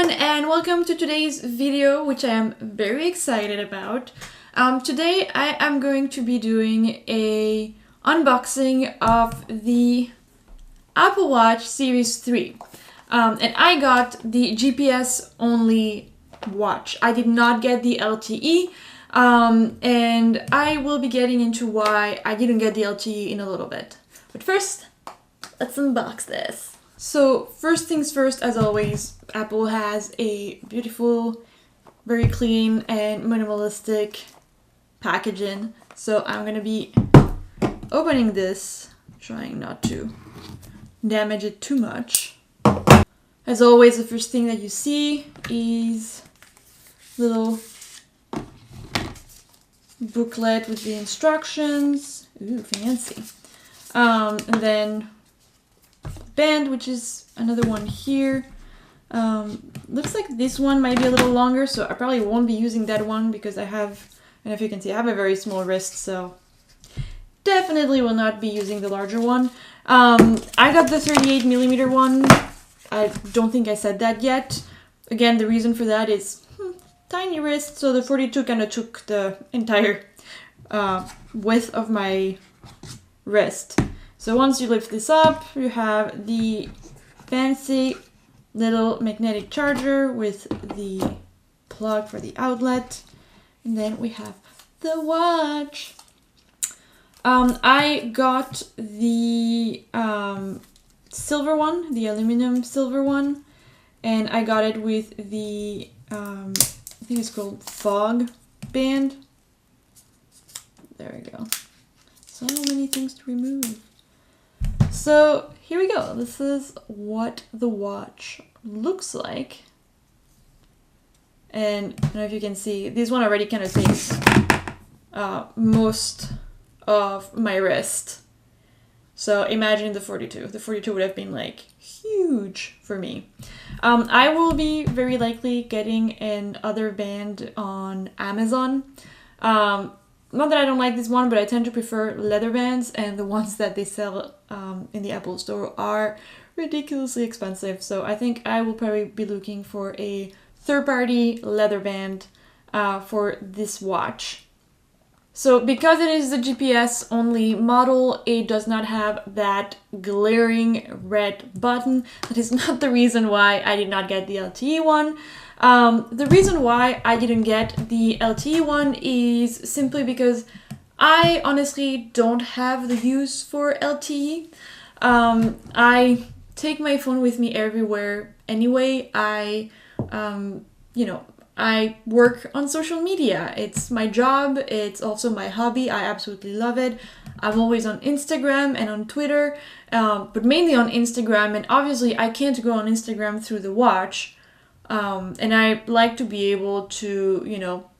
everyone, and welcome to today's video, which I am very excited about. Today I am going to be doing a unboxing of the Apple Watch Series 3. And I got the GPS only watch. I did not get the LTE, and I will be getting into why I didn't get the LTE in a little bit. But first, let's unbox this. So first things first, as always, Apple has a beautiful, very clean and minimalistic packaging. So I'm gonna be opening this, trying not to damage it too much. As always, the first thing that you see is little booklet with the instructions. Ooh, fancy. And then band, which is another one here. Looks like this one might be a little longer, so I probably won't be using that one because I have, and if you can see, I have a very small wrist, so definitely will not be using the larger one. I got the 38mm one. I don't think I said that yet. Again, the reason for that is tiny wrist, so the 42 kind of took the entire width of my wrist. So once you lift this up, you have the fancy little magnetic charger with the plug for the outlet. And then we have the watch. I got the silver one, the aluminum silver one. And I got it with the, I think it's called fog band. There we go. So many things to remove. So here we go. This is what the watch looks like. And I don't know if you can see, this one already kind of takes most of my wrist. So imagine the 42. The 42 would have been like huge for me. I will be very likely getting another band on Amazon. Not that I don't like this one, but I tend to prefer leather bands, and the ones that they sell in the Apple Store are ridiculously expensive. So I think I will probably be looking for a third-party leather band for this watch. So because it is the GPS only model, it does not have that glaring red button. That is not the reason why I did not get the LTE one. The reason why I didn't get the LTE one is simply because I honestly don't have the use for LTE. I take my phone with me everywhere anyway. I work on social media. It's my job. It's also my hobby. I absolutely love it. I'm always on Instagram and on Twitter, but mainly on Instagram. And obviously I can't go on Instagram through the watch. And I like to be able to,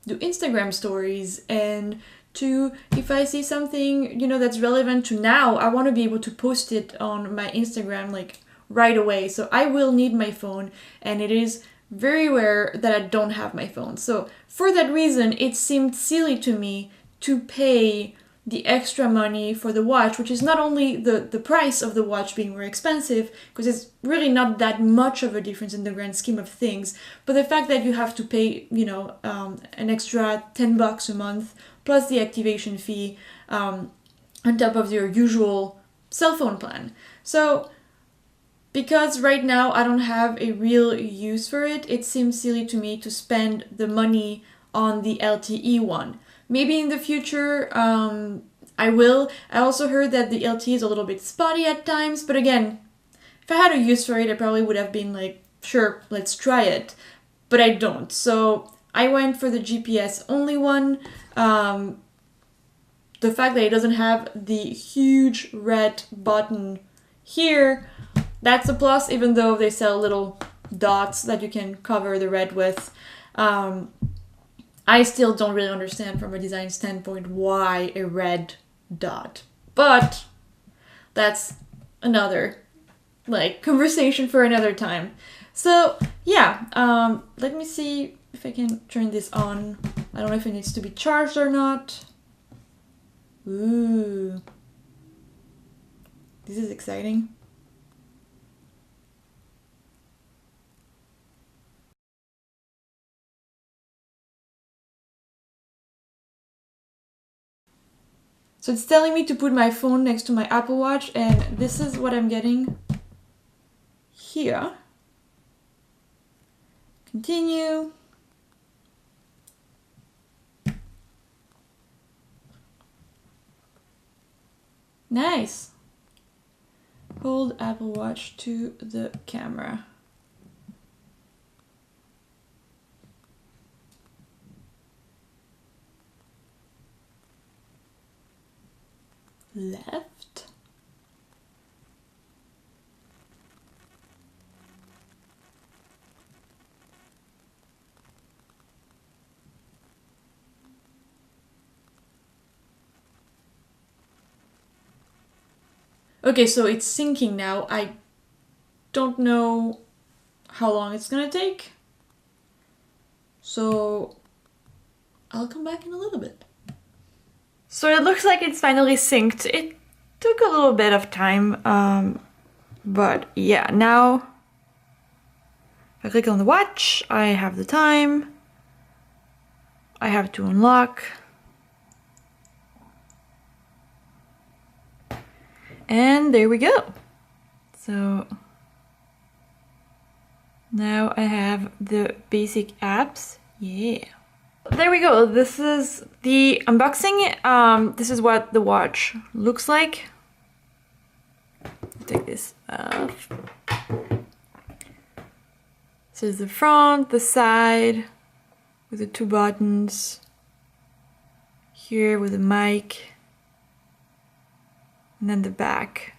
do Instagram stories, and to, if I see something, that's relevant to now, I want to be able to post it on my Instagram like right away. So I will need my phone, and it is very rare that I don't have my phone. So for that reason, it seemed silly to me to pay the extra money for the watch, which is not only the price of the watch being very expensive, because it's really not that much of a difference in the grand scheme of things, but the fact that you have to pay, an extra $10 a month plus the activation fee on top of your usual cell phone plan. So because right now I don't have a real use for it, it seems silly to me to spend the money on the LTE one. Maybe in the future, I will. I also heard that the LTE is a little bit spotty at times, but again, if I had a use for it, I probably would have been like, sure, let's try it. But I don't. So I went for the GPS only one. The fact that it doesn't have the huge red button here, that's a plus, even though they sell little dots that you can cover the red with. I still don't really understand from a design standpoint why a red dot. But that's another conversation for another time. So yeah, let me see if I can turn this on. I don't know if it needs to be charged or not. Ooh. This is exciting. So it's telling me to put my phone next to my Apple Watch, and this is what I'm getting here. Continue. Nice. Hold Apple Watch to the camera. Left. Okay, so it's syncing now. I don't know how long it's gonna take. So I'll come back in a little bit. So it looks like it's finally synced. It took a little bit of time, but yeah, now if I click on the watch, I have the time. I have to unlock. And there we go. So now I have the basic apps. Yeah. There we go. This is the unboxing. This is what the watch looks like. Take this off. This is the front, the side with the 2 buttons. Here with the mic. And then the back.